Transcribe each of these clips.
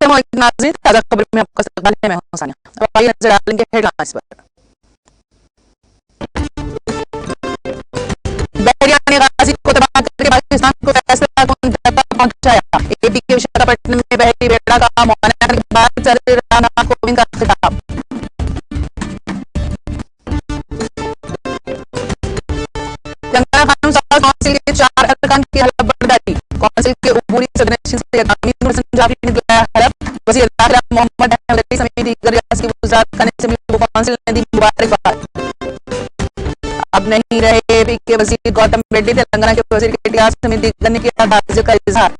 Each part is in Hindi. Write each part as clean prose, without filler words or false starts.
नाज़रीन, ताज़ा खबर में आपका इस्तकबाल है। मैं हूं सानिया। अब आइए नजर डालेंगे हेडलाइंस पर। बहरिया ने गाजी को तबाह करके पाकिस्तान को फैसला पहुंचाया। एपी के विशाखापट्टनम में बहरी बेड़ा का मुआयना करने के बाद सदर रामनाथ कोविंद का खिताब। तेलंगाना कानून साज कौंसिल के 4 अरकान की हलफबर्दारी। कौंसिल के अबूरी सदर सैयद अमीनुल हसन जाफरी ने दिलाया हलफ। वज़ीर दाखिला मोहम्मद अहमद अली समेत दीगर रियासती वज़ारत खाने को कौंसिल ने दी मुबारकबाद। अब नहीं रहे एपी के वज़ीर गौतम रेड्डी, तेलंगाना के वज़ीर केटीआर समेत दीगर ने किया ताज़्जुब का इजहार।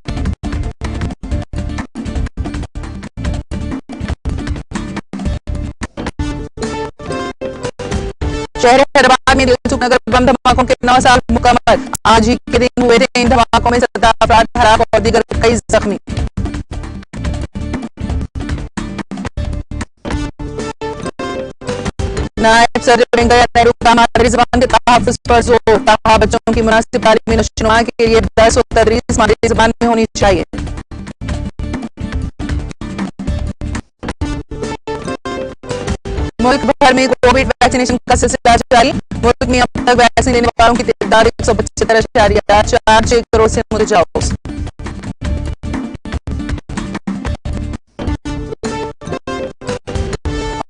शहर हैदराबाद में दिलसुख नगर बम धमाकों के 9 साल मुकम्मल। आज ही के दिन हुए थे इन धमाकों में 17 अफराद हलाक और दीगर कई जख्मी। नायब सदर वेंकैया नायडू का मादरी ज़बान के तहफ़्फ़ुज़ पर जोर। कहा, बच्चों की मुनासिब तालीमी नशोनुमा के लिए दर्स और तदरीस मादरी ज़बान में होनी चाहिए। मुल्क भर में कोविड वैक्सीनेशन का सिलसिला जारी। मुल्क में अब तक वैक्सीन लेने वालों की तादाद 175.46 करोड़ से मुतजावज़।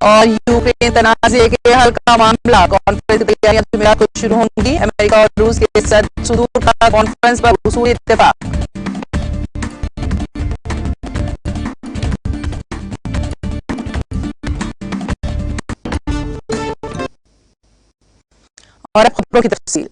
और यूक्रेन तनाज़े के हल का मामला। कॉन्फ्रेंस की तैयारियां जुमेरात को शुरू होंगी। अमेरिका और रूस के सदर का कॉन्फ्रेंस पर उसूली इत्तेफाक। और अब खबरों की तफसील।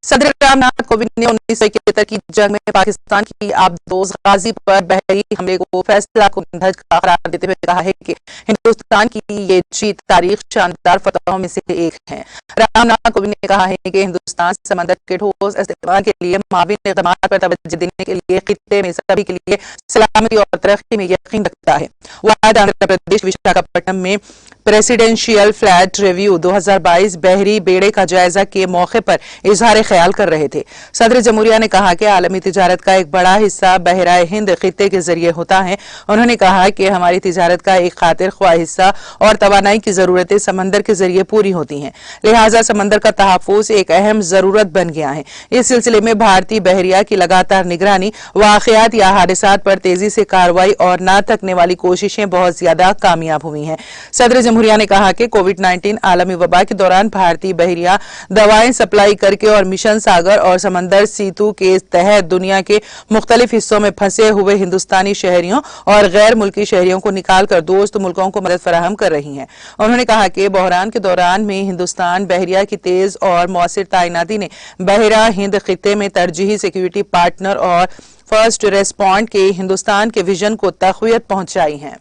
सदर रामनाथ कोविंद ने 1971 की जंग में पाकिस्तान की आबदोज गाजी पर बहरी हमले को फैसला कुंदज करार देते हुए कहा है कि हिंदुस्तान की ये जीत तारीख शानदार फतहों में से एक है। रामनाथ कोविंद ने कहा है कि हिंदुस्तान समंदर के ठोस इस्तेमाल के लिए माविन इक़दामात पर तवज्जो देने के लिए खित्ते में सभी के लिए सलामती और तरक्की में यकीन रखता है। वह आज आंध्र प्रदेश विशाखापट्टनम में प्रेसिडेंशियल फ्लैट रिव्यू 2022 बहरी बेड़े का जायजा के मौके पर इजहार ख्याल कर रहे थे। सदर जमहूरिया ने कहा कि आलमी तिजारत का एक बड़ा हिस्सा बहराए हिंद खित्ते के जरिए होता है। उन्होंने कहा कि हमारी तिजारत का एक खातिर ख्वाह हिस्सा और तवानाई की जरूरतें समंदर के जरिए पूरी होती हैं, लिहाजा समंदर का तहफ़्फ़ुज़ एक अहम जरूरत बन गया है। इस सिलसिले में भारतीय बहरिया की लगातार निगरानी, वाक़यात या हादसात पर तेजी से कार्रवाई और न थकने वाली कोशिशें बहुत ज्यादा कामयाब हुई हैं। सदर जमहूरिया ने कहा कि कोविड-19 आलमी वबा के दौरान भारतीय बहरिया दवाएं सप्लाई करके और मिशन सागर और समंदर सीतू के तहत दुनिया के मुख्तलिफ हिस्सों में फंसे हुए हिंदुस्तानी शहरियों और गैर मुल्की शहरियों को निकालकर दोस्त मुल्कों को मदद फराहम कर रही हैं। उन्होंने कहा कि बहरान के दौरान में हिंदुस्तान बहरिया की तेज और मौसर तैनाती ने बहरा हिंद खित्ते में तरजीही सिक्योरिटी पार्टनर और फर्स्ट रेस्पॉन्ड के हिंदुस्तान के विजन को तक़वियत पहुंचाई है।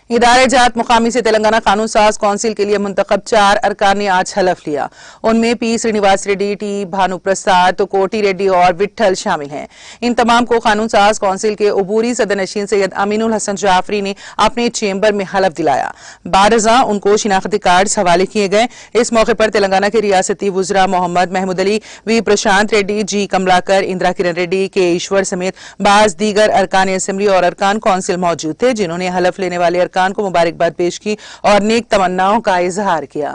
इदारे जात मुकामी से तेलंगाना कानून साज कौंसिल के लिए मुंतखब 4 अरकान ने आज हलफ लिया। उनमें पी श्रीनिवास रेड्डी, टी भानु प्रसाद, कोटी रेड्डी और विट्ठल शामिल हैं। इन तमाम को कानून साज कौंसिल के अबूरी सदरनशीन सैयद अमीनुल हसन जाफरी ने अपने चेंबर में हलफ दिलाया। बारजा उनको शिनाख्ती कार्ड हवाले किए गए। इस मौके पर तेलंगाना के रियासती वुज़रा मोहम्मद महमूद अली, वी प्रशांत रेड्डी, जी कमलाकर, इंदिरा किरण रेड्डी, के ईश्वर समेत बाज दीगर अरकान असेंबली और अरकान कौंसिल मौजूद थे, जिन्होंने हलफ लेने वाले अरकान को मुबारकबाद पेश की और नेक तमन्नाओं का इजहार किया।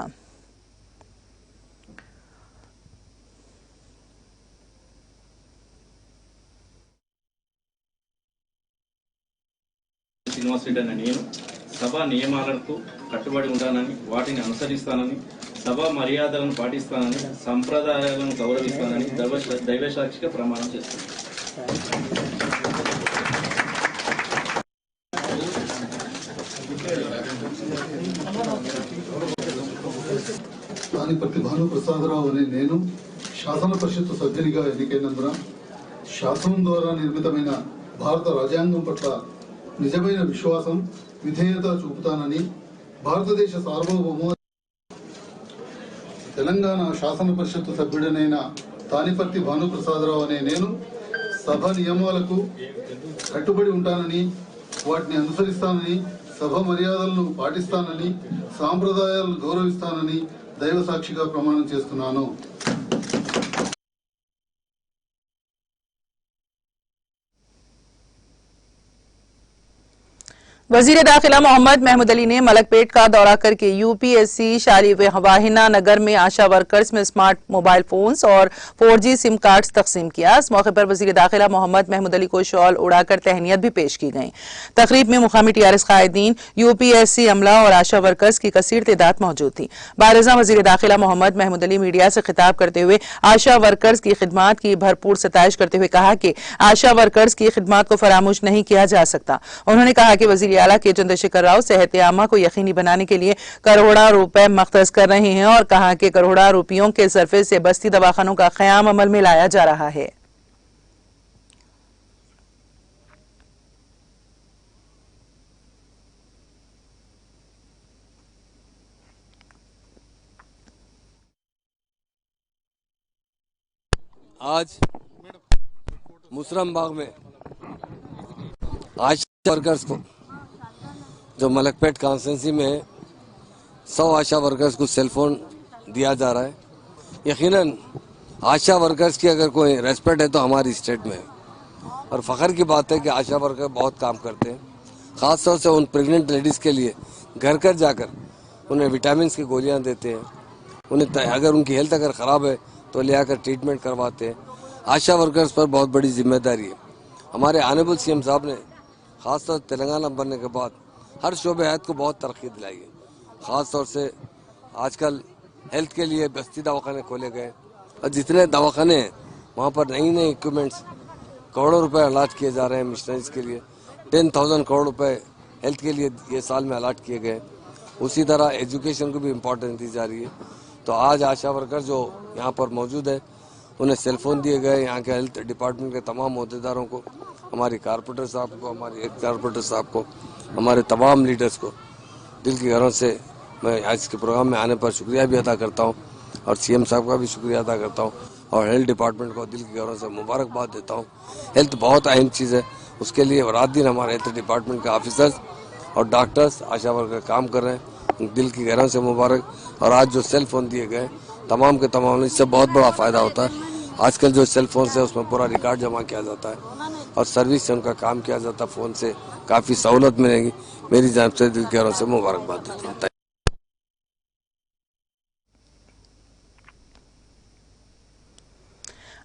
సభ నియమాలకు కట్టుబడి ఉంటానని, వాటిని అనుసరిస్తానని, సభ మర్యాదలను పాటిస్తానని, సంప్రదాయాలను గౌరవిస్తానని దైవసాక్షిగా ప్రమాణం చేస్తాను। తానిపర్తి భాను ప్రసాదరావు అనే నేను శాసన పరిషత్తు సభ్యునిగా ఎన్నికైనందున శాసనం ద్వారా నిర్మితమైన భారత రాజ్యాంగం పట్ల నిజమైన విశ్వాసం, విధేయత చూపుతానని, భారతదేశ సార్వభౌమ తెలంగాణ శాసన పరిషత్తు సభ్యుడనైన తానిపర్తి భాను ప్రసాదరావు అనే నేను సభ నియమాలకు కట్టుబడి ఉంటానని, వాటిని అనుసరిస్తానని, సభ మర్యాదలను పాటిస్తానని, సాంప్రదాయాలను గౌరవిస్తానని దైవ సాక్షిగా ప్రమాణం చేస్తున్నాను। वजीर दाखिला मोहम्मद महमूद अली ने मलकपेट का दौरा करके यूपीएससी शाली वाहिना नगर में आशा वर्कर्स में स्मार्ट मोबाइल फोन्स और 4G सिम कार्ड्स तकसीम किया। इस मौके पर वजीर दाखिला मोहम्मद महमूद अली को शॉल उड़ाकर तहनीत भी पेश की गई। तकरीब में मुकामी टीआरएस कायदीन, यूपीएससी अमला और आशा वर्कर्स की कसीर तादाद मौजूद थी। बारजा वजीर दाखिला मोहम्मद महमूद अली मीडिया से खिताब करते हुए आशा वर्कर्स की खिदमात की भरपूर सताइश करते हुए कहा कि आशा वर्कर्स की खिदमात को फरामोश नहीं किया जा सकता। उन्होंने कहा कि वजीर आला के चंद्रशेखर राव सेहत आमा को यकीनी बनाने के लिए करोड़ों रुपए मख्तस कर रहे हैं और कहा कि करोड़ों रुपयों के सरफे से बस्ती दवाखानों का क़याम अमल में लाया जा रहा है। आज मुसरम बाग में आशा वर्कर्स को जो मलकपेट कॉन्स्टिट्यूंसी में 100 आशा वर्कर्स को सेलफोन दिया जा रहा है। यकीनन आशा वर्कर्स की अगर कोई रेस्पेक्ट है तो हमारी स्टेट में है और फ़ख्र की बात है कि आशा वर्कर बहुत काम करते हैं। ख़ास तौर से उन प्रेग्नेंट लेडीज़ के लिए घर घर जाकर उन्हें विटामिन की गोलियां देते हैं। उन्हें अगर उनकी हेल्थ अगर ख़राब है तो ले आकर ट्रीटमेंट करवाते हैं। आशा वर्कर्स पर बहुत बड़ी जिम्मेदारी है। हमारे ऑनरेबल सीएम साहब ने ख़ासतौर तेलंगाना बनने के बाद हर शोबे हयात को बहुत तरक्की दिलाई है। ख़ास तौर से आजकल हेल्थ के लिए बस्ती दवाखाने खोले गए और जितने दवाखाने हैं वहाँ पर नई नई इक्विपमेंट्स करोड़ों रुपए अलाट किए जा रहे हैं। मिशनरीज के लिए 10,000 करोड़ रुपए हेल्थ के लिए ये साल में अलाट किए गए। उसी तरह एजुकेशन को भी इम्पोर्टेंस दी जा रही है। तो आज आशा वर्कर जो यहाँ पर मौजूद है उन्हें सेलफोन दिए गए। यहाँ के हेल्थ डिपार्टमेंट के तमाम अहदेदारों को, हमारी कारपोरेटर साहब को, हमारे एक कारपोरेटर साहब को, हमारे तमाम लीडर्स को दिल की गहराई से मैं आज के प्रोग्राम में आने पर शुक्रिया भी अदा करता हूँ और सीएम साहब का भी शुक्रिया अदा करता हूँ और हेल्थ डिपार्टमेंट को दिल की गहराई से मुबारकबाद देता हूँ। हेल्थ बहुत अहम चीज़ है, उसके लिए रात दिन हमारे हेल्थ डिपार्टमेंट के ऑफिसर्स और डॉक्टर्स आशा वर्कर काम कर रहे हैं। दिल की गहराई से मुबारक। और आज जो सेल फोन दिए गए तमाम के तमाम, इससे बहुत बड़ा फ़ायदा होता है। आजकल जो सेल फोन है उसमें पूरा रिकॉर्ड जमा किया जाता है और सर्विस से उनका काम किया जाता है। फ़ोन से काफ़ी सहूलत मिलेगी। मेरी जानिब से दिल की गहराई से मुबारकबाद देता हूँ।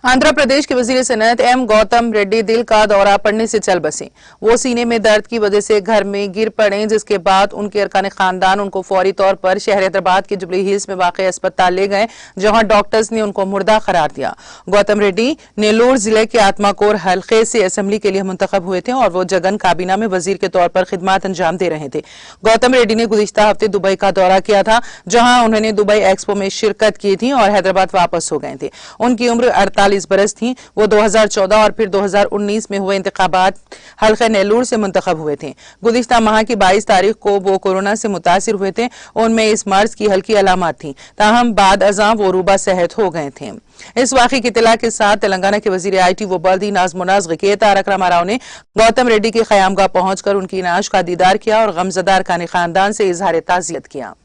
आंध्र प्रदेश के वजीर सनत एम गौतम रेड्डी दिल का दौरा पड़ने से चल बसे। वो सीने में दर्द की वजह से घर में गिर पड़े, जिसके बाद उनके अरकान खानदान उनको फौरी तौर पर शहर हैदराबाद के जुबली हिल्स में वाक़ अस्पताल ले गए, जहां डॉक्टर्स ने उनको मुर्दा करार दिया। गौतम रेड्डी नेल्लोर जिले के आत्माकोर हल्के से असेंबली के लिए मुंतखब हुए थे और वो जगन काबीना में वजीर के तौर पर खिदमत अंजाम दे रहे थे। गौतम रेड्डी ने गुज़िश्ता हफ्ते दुबई का दौरा किया था, जहां उन्होंने दुबई एक्सपो में शिरकत की थी और हैदराबाद वापस हो गए थे। उनकी उम्र 48 बरस थी। वो 2014 और फिर 2019 में हुए इंतखाबात हल्का नेल्लोर से मुंतखब हुए थे। गुज़िश्ता माह की 22 तारीख को वो कोरोना से मुतासिर हुए थे। उनमें इस मर्ज की हल्की अलामत थी, ताहम बाद अज़ां वो रूबा सेहत हो गए थे। इस वाक़े की इत्तला के साथ तेलंगाना के वजीर IT व बल्दी नाज़ के तारक रामाराव ने गौतम रेड्डी की क़यामगाह पहुंचकर उनकी नाश का दीदार किया और गमज़दा अरकान खानदान से इजहार ताज़ियत किया।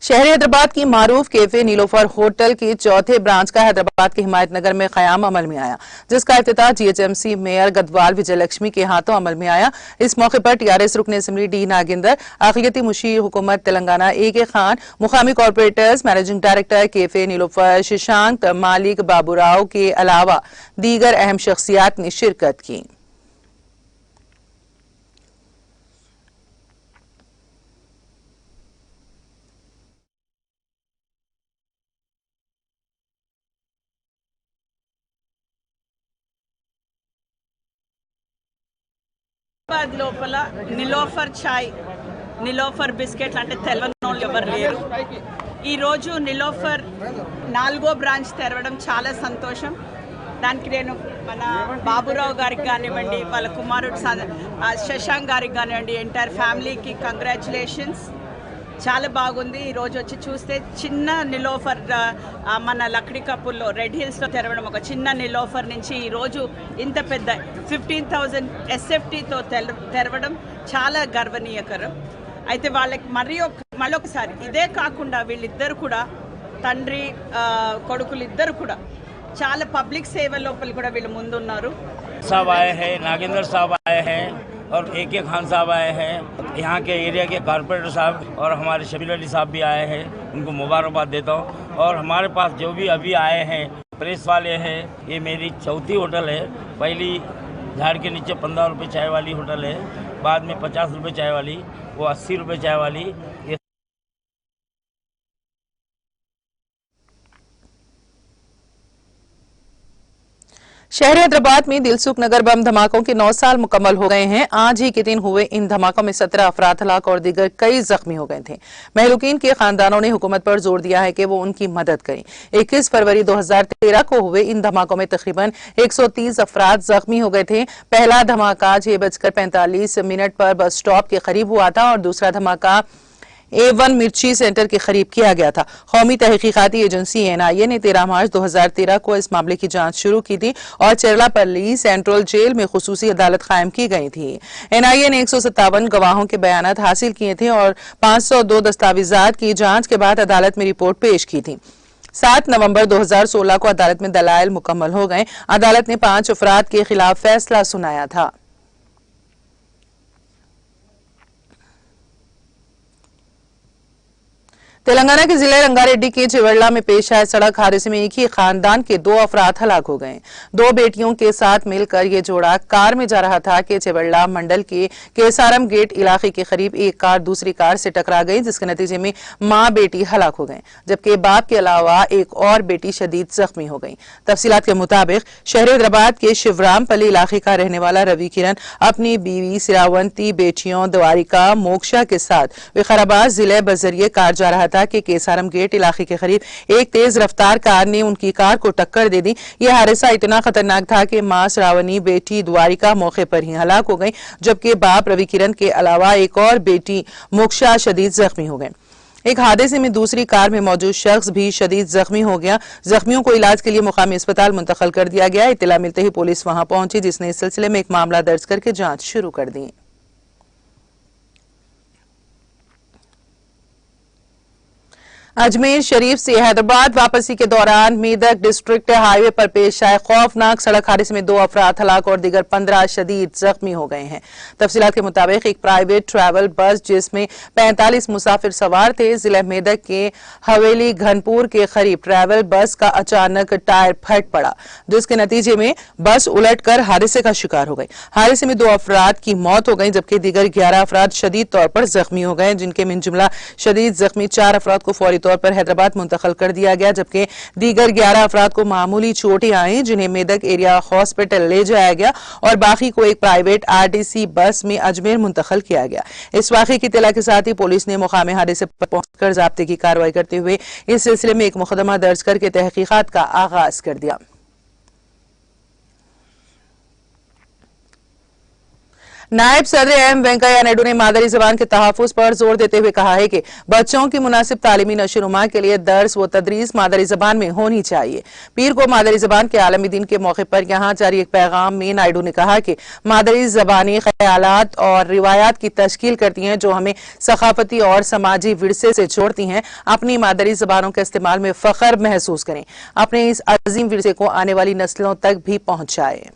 शहर हैदराबाद की मारूफ कैफे नीलोफर होटल की चौथे ब्रांच का हैदराबाद के हिमायत नगर में क़याम अमल में आया, जिसका इफ्तिताह GHMC मेयर गदवाल विजयलक्ष्मी के हाथों अमल में आया। इस मौके पर TRS रुकन असेंबली D नागेंदर, अक़लियती मुशीर हुकूमत तेलंगाना AK खान, मुकामी corporators, managing director cafe Niloufer Shashank, मालिक बाबूराव के अलावा दीगर अहम शख्सियात ने शिरकत की। లోపల నిలోఫర్ చాయ్, నిలోఫర్ బిస్కెట్లు అంటే తెలవనోళ్ళు ఎవరు లేరు. ఈరోజు నిలోఫర్ 4వ బ్రాంచ్ తెరవడం చాలా సంతోషం. దానికి నేను మన బాబురావు గారికి కానివ్వండి, వాళ్ళ కుమారుడు శశాంక్ గారికి కానివ్వండి, ఎంటైర్ ఫ్యామిలీకి కంగ్రాచులేషన్స్. చాలా బాగుంది. ఈరోజు వచ్చి చూస్తే చిన్న నిలోఫర్ మన లక్డీ కప్పుల్లో రెడ్ హిల్స్లో తెరవడం, ఒక చిన్న నిలోఫర్ నుంచి ఈరోజు ఇంత పెద్ద 15,000 SFTతో తెరవడం చాలా గర్వనీయకరం. అయితే వాళ్ళకి మళ్ళొకసారి ఇదే కాకుండా వీళ్ళిద్దరు కూడా తండ్రి కొడుకులు ఇద్దరు కూడా చాలా పబ్లిక్ సేవ లోపల కూడా వీళ్ళు ముందున్నారు. साहब आए हैं, नागेंद्र साहब आए हैं और AK खान साहब आए हैं, यहाँ के एरिया के कॉर्पोरेटर साहब और हमारे शबीर अली साहब भी आए हैं, उनको मुबारकबाद देता हूँ. और हमारे पास जो भी अभी आए हैं प्रेस वाले हैं, ये मेरी चौथी होटल है. पहली झाड़ के नीचे 15 रुपये चाय वाली होटल है, बाद में 50 रुपये चाय वाली, वो 80 रुपये चाय वाली. ये शहर हैदराबाद में दिलसुख नगर बम धमाकों के 9 साल मुकम्मल हो गए हैं. आज ही के दिन हुए इन धमाकों में 17 अफराद हलाक और दीगर कई जख्मी हो गए थे. महलूकीन के खानदानों ने हुकूमत पर जोर दिया है कि वो उनकी मदद करें. 21 फरवरी 2013 को हुए इन धमाकों में तकरीबन 130 अफराद जख्मी हो गए थे. पहला धमाका 6:45 पर बस स्टॉप के करीब हुआ था और दूसरा धमाका A1 मिर्ची सेंटर के करीब किया गया था. कौमी तहकीकाती एजेंसी NIA ने 13 मार्च 2013 को इस मामले की जांच शुरू की थी और चेरलापल्ली सेंट्रल जेल में खुसूसी अदालत कायम की गई थी. NIA ने 157 गवाहों के बयानात हासिल किए थे और 502 दस्तावेजात की जांच के बाद अदालत में रिपोर्ट पेश की थी. 7 नवंबर 2016 को अदालत में दलाइल मुकम्मल हो गए. अदालत ने 5 अफराद के खिलाफ फैसला सुनाया था. तेलंगाना के जिले रंगारेड्डी के चिवड़ला में पेश आए सड़क हादसे में एक ही खानदान के 2 अफराद हलाक हो गए. 2 बेटियों के साथ मिलकर ये जोड़ा कार में जा रहा था कि चिवड़ला मंडल के केसारम गेट इलाके के करीब एक कार दूसरी कार से टकरा गई, जिसके नतीजे में मां बेटी हलाक हो गए, जबकि बाप के अलावा एक और बेटी शदीद जख्मी हो गई. तफसीलात के मुताबिक शहर हैदराबाद के शिवरामपल्ली इलाके का रहने वाला रवि किरण अपनी बीवी सिरावंती, बेटियों द्वारिका, मोक्षा के साथ विकाराबाद जिले बजरिए कार जा रहा था कि केसारम गेट इलाके के करीब एक तेज रफ्तार कार ने उनकी कार को टक्कर दे दी. यह हादसा इतना खतरनाक था कि मां श्रावणी, बेटी द्वारिका मौके पर ही हलाक हो गई, जबकि बाप रवि किरण के अलावा एक और बेटी मोक्षा शदीद जख्मी हो गए. एक हादसे में दूसरी कार में मौजूद शख्स भी शदीद जख्मी हो गया. जख्मियों को इलाज के लिए मुकामी अस्पताल मुंतकिल कर दिया गया. इत्तला मिलते ही पुलिस वहां पहुंची, जिसने इस सिलसिले में एक मामला दर्ज करके जांच शुरू कर दी. अजमेर शरीफ से हैदराबाद वापसी के दौरान मेदक डिस्ट्रिक्ट हाईवे पर पेश आए खौफनाक सड़क हादसे में 2 अफराद हलाक और दीगर 15 शदीद जख्मी हो गए हैं. तफसीलात के मुताबिक एक प्राइवेट ट्रैवल बस जिसमें 45 मुसाफिर सवार थे, जिला मेदक के हवेली घनपुर के करीब ट्रैवल बस का अचानक टायर फट पड़ा, जिसके नतीजे में बस उलटकर हादसे का शिकार हो गई. हादसे में 2 अफराद की मौत हो गई, जबकि दीगर 11 अफराद शदीद तौर पर जख्मी हो गए, जिनके मिन जुमला शदीद जख्मी 4 अफराद को फौरी तौर पर हैदराबाद मुंतकिल कर दिया गया, जबकि दीगर 11 अफराद को मामूली चोटें आई, जिन्हें मेदक एरिया हॉस्पिटल ले जाया गया और बाकी को एक प्राइवेट RTC बस में अजमेर मुंतकिल किया गया. इस वाक़े की इत्तला के साथ ही पुलिस ने मुकामी हादसे पर पहुंचकर ज़ाब्ते की कार्रवाई करते हुए इस सिलसिले में एक मुकदमा दर्ज करके तहकीकात का आगाज कर दिया. नायब सदर एम वेंकैया नायडू ने मादरी जबान के तहफ़्फ़ुज़ पर जोर देते हुए कहा है कि बच्चों की मुनासिब तालीमी नशोनुमा के लिए दर्स व तदरीस मादरी जबान में होनी चाहिए. पीर को मादरी जबान के आलमी दिन के मौके पर यहाँ जारी एक पैगाम में नायडू ने कहा कि मादरी जबानी ख्यालात और रिवायात की तश्कील करती हैं जो हमें सकाफती और समाजी विरसे से जोड़ती हैं. अपनी मादरी जबानों के इस्तेमाल में फख्र महसूस करें, अपने इस अजीम विरसे को आने वाली नस्लों तक भी पहुँचाएं.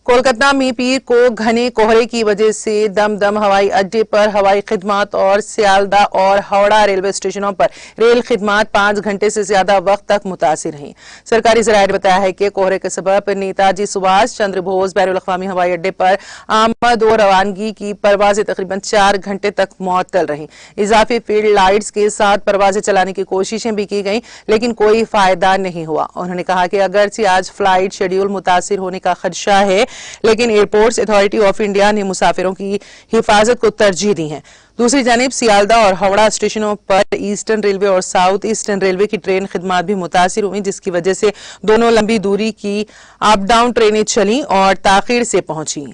कोलकाता में पीर को घने कोहरे की वजह से दमदम हवाई अड्डे पर हवाई खिदमात और सियालदा और हावड़ा रेलवे स्टेशनों पर रेल खिदमात 5 घंटे से ज्यादा वक्त तक मुतासिर रही. सरकारी ज़राए ने बताया है कि कोहरे के सबब नेताजी सुभाष चंद्र बोस बैरुल अक़वामी हवाई अड्डे पर आमद और रवानगी की परवाजें तकरीबन 4 घंटे तक मुअत्तल रहीं. इजाफी फील्ड लाइट्स के साथ परवाजें चलाने की कोशिशें भी की गई, लेकिन कोई फायदा नहीं हुआ. उन्होंने कहा कि अगरचे आज फ्लाइट शेड्यूल मुतासिर होने का खदशा है, लेकिन एयरपोर्ट्स अथॉरिटी ऑफ इंडिया ने मुसाफिरों की हिफाजत को तरजीह दी है. दूसरी जानिब सियालदा और हावड़ा स्टेशनों पर ईस्टर्न रेलवे और साउथ ईस्टर्न रेलवे की ट्रेन खिदमात भी मुतासिर हुई, जिसकी वजह से दोनों लंबी दूरी की अप डाउन ट्रेनें चली और ताखीर से पहुंची.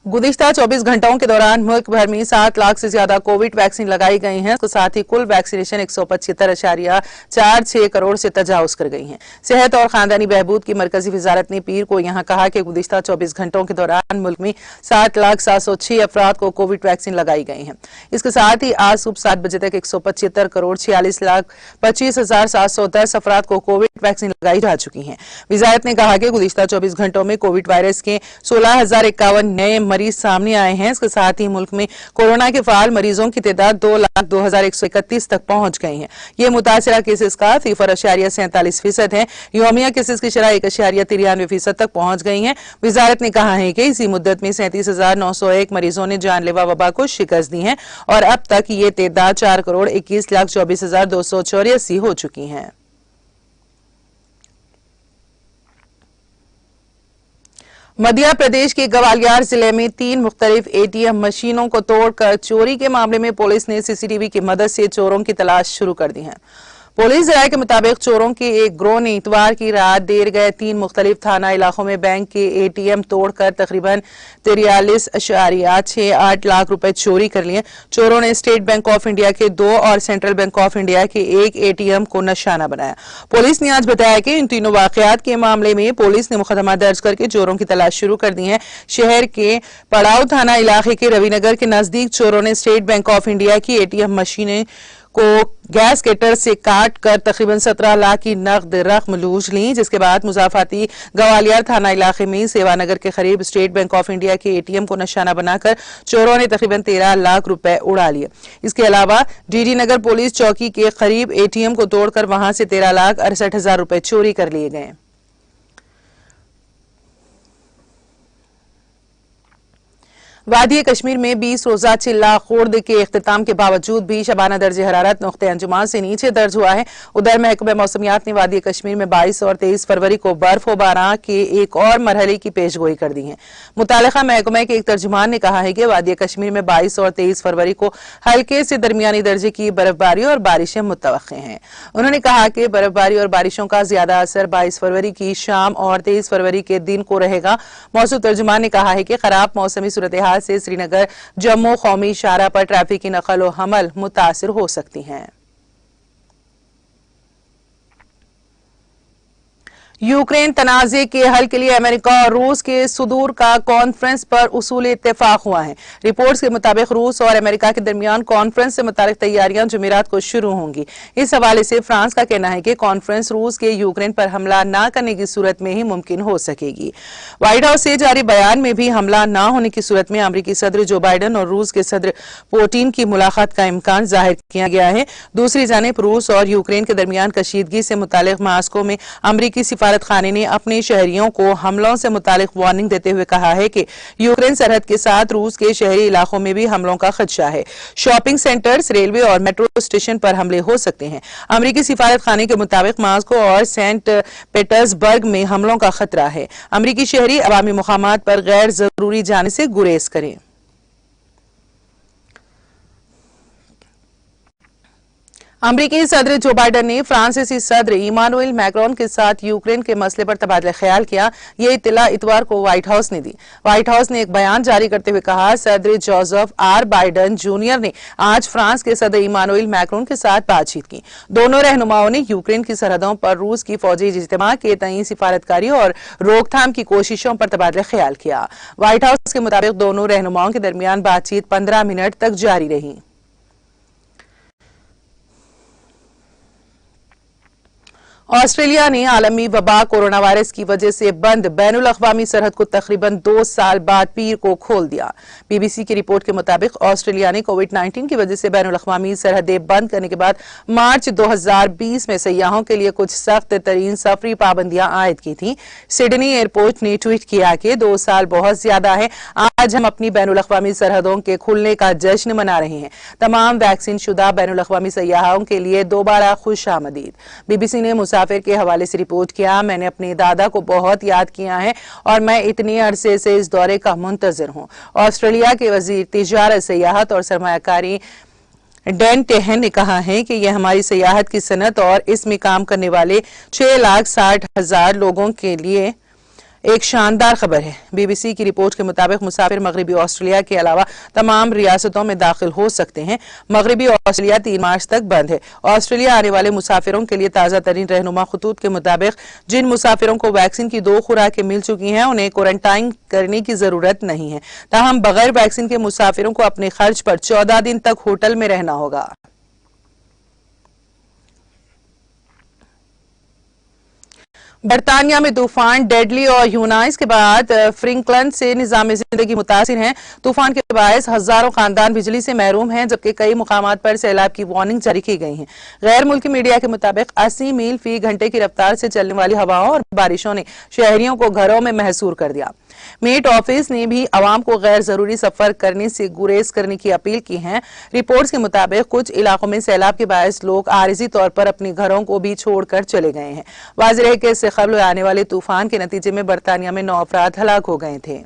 गुज़िश्ता 24 घंटों के दौरान मुल्क भर में 7 लाख से ज्यादा कोविड वैक्सीन लगाई गई हैं। इसके साथ ही कुल वैक्सीनेशन 175.46 करोड़ से तजावुज कर गई हैं। सेहत और खानदानी बहबूद की मरकजी वजारत ने पीर को यहां कहा कि गुज़िश्ता 24 घंटों के दौरान मुल्क में 7,706 अफराद को कोविड वैक्सीन लगाई गई हैं। इसके साथ ही आज सुबह 7 बजे तक 175.46,25,710 अफराद को कोविड वैक्सीन लगाई जा चुकी है। वजारत ने कहा कि गुज़िश्ता 24 घंटों में कोविड वायरस के 16,051 नए मरीज सामने आए हैं। इसके साथ ही मुल्क में कोरोना के फाल मरीजों की तादाद 2,02,131 तक पहुंच गई है। ये मुतासरा केसेस का 0.47% है। योमिया केसेस की शरह 1.93% तक पहुंच गई है। वजारत ने कहा है कि इसी मुद्दत में 37,901 मरीजों ने जानलेवा वबा को शिकस्त दी है और अब तक ये तादाद 4,21,24,284 हो चुकी है। मध्य प्रदेश के ग्वालियर जिले में 3 मुख्तलिफ ATM मशीनों को तोड़कर चोरी के मामले में पुलिस ने CCTV की मदद से चोरों की तलाश शुरू कर दी है। पुलिस राय के मुताबिक चोरों के एक ग्रोह ने इतवार की रात देर गए 3 मुख्तलिफ थाना इलाकों में बैंक के ATM तोड़कर तकरीबन 43.68 लाख रुपए चोरी कर लिए। चोरों ने स्टेट बैंक ऑफ इंडिया के 2 और सेंट्रल बैंक ऑफ इंडिया के 1 ATM को निशाना बनाया। पुलिस ने आज बताया कि इन तीनों वाकयात के मामले में पुलिस ने मुकदमा दर्ज करके चोरों की तलाश शुरू कर दी है। शहर के पड़ाव थाना इलाके के रविनगर के नजदीक चोरों ने स्टेट बैंक ऑफ इंडिया की ATM मशीनें को गैस कटर से काट कर तकरीबन 17 लाख की नकद रकम लूट ली, जिसके बाद मुजाफाती ग्वालियर थाना इलाके में सेवानगर के करीब स्टेट बैंक ऑफ इंडिया के ATM को निशाना बनाकर चोरों ने तकरीबन 13 लाख रुपए उड़ा लिए। इसके अलावा DD नगर पुलिस चौकी के करीब ATM को तोड़कर वहां से 13,68,000 रुपए चोरी कर लिए गए। वादी कश्मीर में 20 रोजा चिल्ला खुर्द के इख्तिताम के बावजूद भी शबाना दर्ज हरारत नुक्ते अंजुमान से नीचे दर्ज हुआ है। उधर महकमे मौसमियात ने वादी कश्मीर में 22 और 23 फरवरी को बर्फ व बारां के एक और मरहले की पेशगोई कर दी है। मुतालिका महकमे के एक तर्जुमान ने कहा है कि वादी कश्मीर में 22 और 23 फरवरी को हल्के से दरमियानी दर्जे की बर्फबारी और बारिशें मुतवक्के हैं। उन्होंने कहा कि बर्फबारी और बारिशों का ज्यादा असर 22 फरवरी की शाम और 23 फरवरी के दिन को रहेगा। मौसूल तर्जुमान ने कहा है कि खराब मौसमी सूरत से श्रीनगर जम्मू कौमी शाहरा पर ट्रैफिक की नकल व हमल मुतासिर हो सकती हैं। यूक्रेन तनाज़े के हल के लिए अमेरिका और रूस के सुदूर का कॉन्फ्रेंस पर उसूली इत्तेफाक हुआ है। रिपोर्ट्स के मुताबिक रूस और अमेरिका के दरमियान कॉन्फ्रेंस से मुतालिक तैयारियां जुमेरात को शुरू होंगी। इस हवाले से फ्रांस का कहना है कि कॉन्फ्रेंस रूस के यूक्रेन पर हमला न करने की सूरत में ही मुमकिन हो सकेगी। व्हाइट हाउस से जारी बयान में भी हमला न होने की सूरत में अमरीकी सदर जो बाइडन और रूस के सदर पुतिन की मुलाकात का इम्कान जाहिर किया गया है। दूसरी जानिब रूस और यूक्रेन के दरमियान कशीदगी से मुतालिक मास्को में अमरीकी सफारत खाने ने अपने शहरियों को हमलों से मुतालिक वार्निंग देते हुए कहा है कि यूक्रेन सरहद के साथ रूस के शहरी इलाकों में भी हमलों का खदशा है। शॉपिंग सेंटर्स, रेलवे और मेट्रो स्टेशन पर हमले हो सकते हैं। अमरीकी सफारत खाने के मुताबिक मास्को और सेंट पीटर्सबर्ग में हमलों का खतरा है। अमरीकी शहरी अवामी मुकामात पर गैर जरूरी जाने से गुरेज करें। अमरीकी सदर जो बाइडन ने फ्रांसीसी सदर इमानुएल मैक्रोन के साथ यूक्रेन के मसले पर तबादला ख्याल किया। ये इत्तला इतवार को व्हाइट हाउस ने दी। व्हाइट हाउस ने एक बयान जारी करते हुए कहा, सदर जोसेफ आर बाइडन जूनियर ने आज फ्रांस के सदर इमानुएल मैक्रोन के साथ बातचीत की। दोनों रहनुमाओं ने यूक्रेन की सरहदों पर रूस की फौजी इज्तिमा के तय सिफारतकारी और रोकथाम की कोशिशों पर तबादला ख्याल किया। व्हाइट हाउस के मुताबिक दोनों रहनुमाओं के दरमियान बातचीत 15 मिनट तक जारी रही। ऑस्ट्रेलिया ने आलमी वबा कोरोना वायरस की वजह से बंद बैनुल अक़वामी सरहद को तकरीबन 2 साल बाद पीर को खोल दिया। BBC की रिपोर्ट के मुताबिक ऑस्ट्रेलिया ने कोविड-19 की वजह से बैनुल अक़वामी सरहदें बंद करने के बाद मार्च 2020 में सयाहों के लिए कुछ सख्त तरीन सफरी पाबंदियां आयद की थी। सिडनी एयरपोर्ट ने ट्वीट किया कि 2 साल बहुत ज्यादा है, आज हम अपनी बैनुल अक़वामी सरहदों के खुलने का जश्न मना रहे हैं। तमाम वैक्सीन शुदा बैनुल अक़वामी सयाहों के लिए दोबारा खुश आमदीद। BBC ने मुसाफिर के हवाले से रिपोर्ट किया, मैंने अपने दादा को बहुत याद किया है और मैं इतने अरसे से इस दौरे का मुंतजर हूं। ऑस्ट्रेलिया के वजीर तिजारत, सयाहत और सरमायाकारी डैन टेहन ने कहा है कि यह हमारी सयाहत की सनत और इसमें काम करने वाले 6,60,000 लोगों के लिए एक शानदार खबर है। बीबीसी की रिपोर्ट के मुताबिक मुसाफिर मगरबी ऑस्ट्रेलिया के अलावा तमाम रियासतों में दाखिल हो सकते हैं। मगरबी ऑस्ट्रेलिया 3 मार्च तक बंद है। ऑस्ट्रेलिया आने वाले मुसाफिरों के लिए ताज़ा तरीन रहनुमा खतूत के मुताबिक जिन मुसाफिरों को वैक्सीन की 2 खुराकें मिल चुकी हैं उन्हें क्वारंटाइन करने की जरूरत नहीं है। ताहम बगैर वैक्सीन के मुसाफिरों को अपने खर्च पर 14 दिन तक होटल में रहना होगा। बरतानिया में तूफान डेडली और यूनाइस के बाद फ्रिंकलन से निजाम जिंदगी मुतासिर हैं। तूफान के बायस हजारों खानदान बिजली से महरूम हैं, जबकि कई मुकामात पर सैलाब की वार्निंग जारी की गई है। गैर मुल्की मीडिया के मुताबिक 80 मील फी घंटे की रफ्तार से चलने वाली हवाओं और बारिशों ने शहरियों को घरों में महसूर कर दिया। मेट ऑफिस ने भी अवाम को गैर जरूरी सफर करने से गुरेज करने की अपील की है। रिपोर्ट्स के मुताबिक कुछ इलाकों में सैलाब के बायस लोग आरिजी तौर पर अपने घरों को भी छोड़कर चले गए हैं। वाज़ेह है कि इससे कबल आने वाले तूफान के नतीजे में बरतानिया में 9 अफराद हलाक हो गए थे।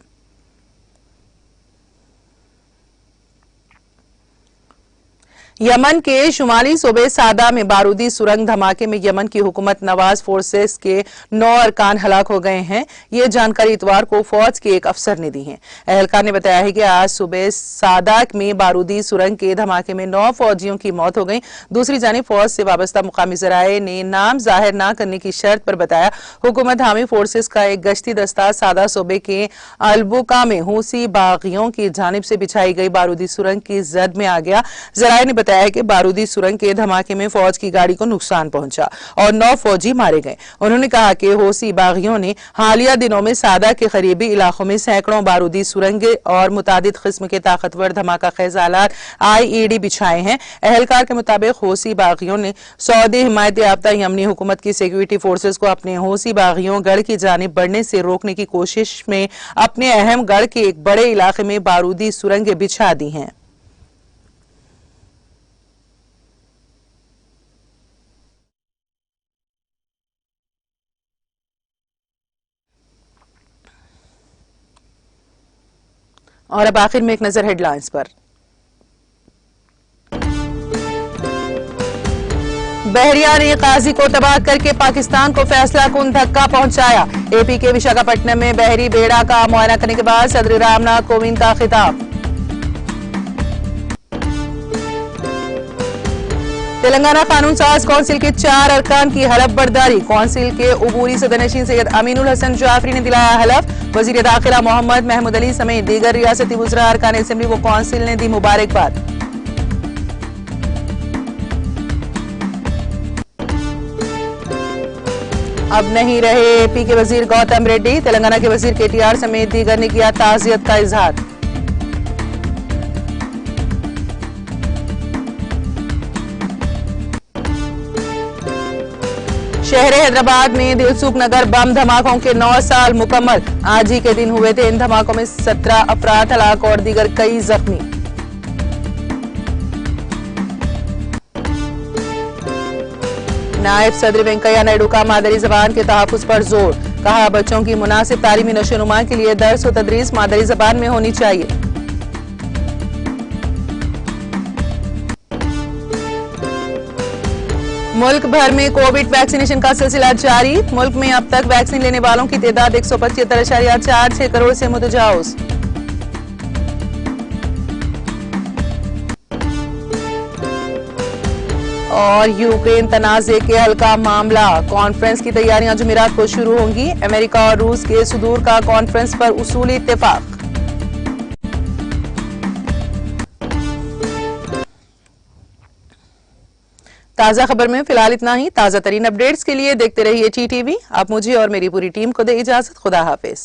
यमन के शुमाली सूबे सादा में बारूदी सुरंग धमाके में यमन की हुकूमत नवाज फोर्सेस के 9 अरकान हलाक हो गए हैं। ये जानकारी इतवार को फौज के एक अफसर ने दी है। एहलकार ने बताया है कि आज सुबह सादा में बारूदी सुरंग के धमाके में 9 फौजियों की मौत हो गई। दूसरी जानिब फौज से वाबस्ता मुकामी जराये ने नाम जाहिर न करने की शर्त पर बताया हुकूमत हामी फोर्सेस का एक गश्ती दस्ता सादा सूबे के अलबुका में हूसी बागियों की जानिब से बिछाई गई बारूदी सुरंग की जद में आ गया। जराये ने बताया कि बारूदी सुरंग के धमाके में फौज की गाड़ी को नुकसान पहुंचा और 9 फौजी मारे गए। उन्होंने कहा कि हौसी बागियों ने हालिया दिनों में सादा के करीबी इलाकों में सैकड़ों बारूदी सुरंगे और मुतादिद किस्म के ताकतवर धमाका खेज आलात IED बिछाए हैं। एहलकार के मुताबिक हौसी बागियों ने सऊदी हिमायत याफ्ता यमनी हुकूमत की सिक्योरिटी फोर्सेस को अपने हौसी बागियों गढ़ की जानिब बढ़ने से रोकने की कोशिश में अपने अहम गढ़ के एक बड़े इलाके में बारूदी सुरंगें बिछा दी हैं। और अब आखिर में एक नजर हेडलाइंस पर। बहरिया ने काजी को तबाह करके पाकिस्तान को फैसला कुन धक्का पहुंचाया। AP के विशाखापट्टनम में बहरी बेड़ा का मुआयना करने के बाद सदर रामनाथ कोविंद का खिताब। तेलंगाना कानून साज कौंसिल के 4 अरकान की हलफ बर्दारी। कौंसिल के उबूरी सदरनशीन सैयद अमीनुल हसन जाफरी ने दिलाया हलफ। वजीर दाखिला मोहम्मद महमूद अली समेत दीगर रियासती वुज़रा अरकान असेंबली व कौंसिल ने दी मुबारकबाद। अब नहीं रहे AP के वजीर गौतम रेड्डी। तेलंगाना के वजीर KTR समेत दीगर ने किया ताज़ियत का इजहार। शहर हैदराबाद में दिलसुख नगर बम धमाकों के 9 साल मुकम्मल। आज ही के दिन हुए थे इन धमाकों में 17 अफराद हलाक और दीगर कई जख्मी। नायब सदर वेंकैया नायडू का मादरी जबान के तहफ्फुज पर जोर। कहा बच्चों की मुनासिब तालीमी नशोनुमा के लिए दर्स व तदरीस मादरी जबान में होनी चाहिए। मुल्क भर में कोविड वैक्सीनेशन का सिलसिला जारी। मुल्क में अब तक वैक्सीन लेने वालों की तादाद 175.46 करोड़ से मुतजावज। और यूक्रेन तनाज़े के हल का मामला। कॉन्फ्रेंस की तैयारियां जुमेरात को शुरू होंगी। अमेरिका और रूस के सदूर का कॉन्फ्रेंस पर उसूली इत्तेफाक। ताज़ा खबर में फिलहाल इतना ही। ताज़ा तरीन अपडेट्स के लिए देखते रहिए TTV। आप मुझे और मेरी पूरी टीम को दे इजाजत। खुदा हाफिज।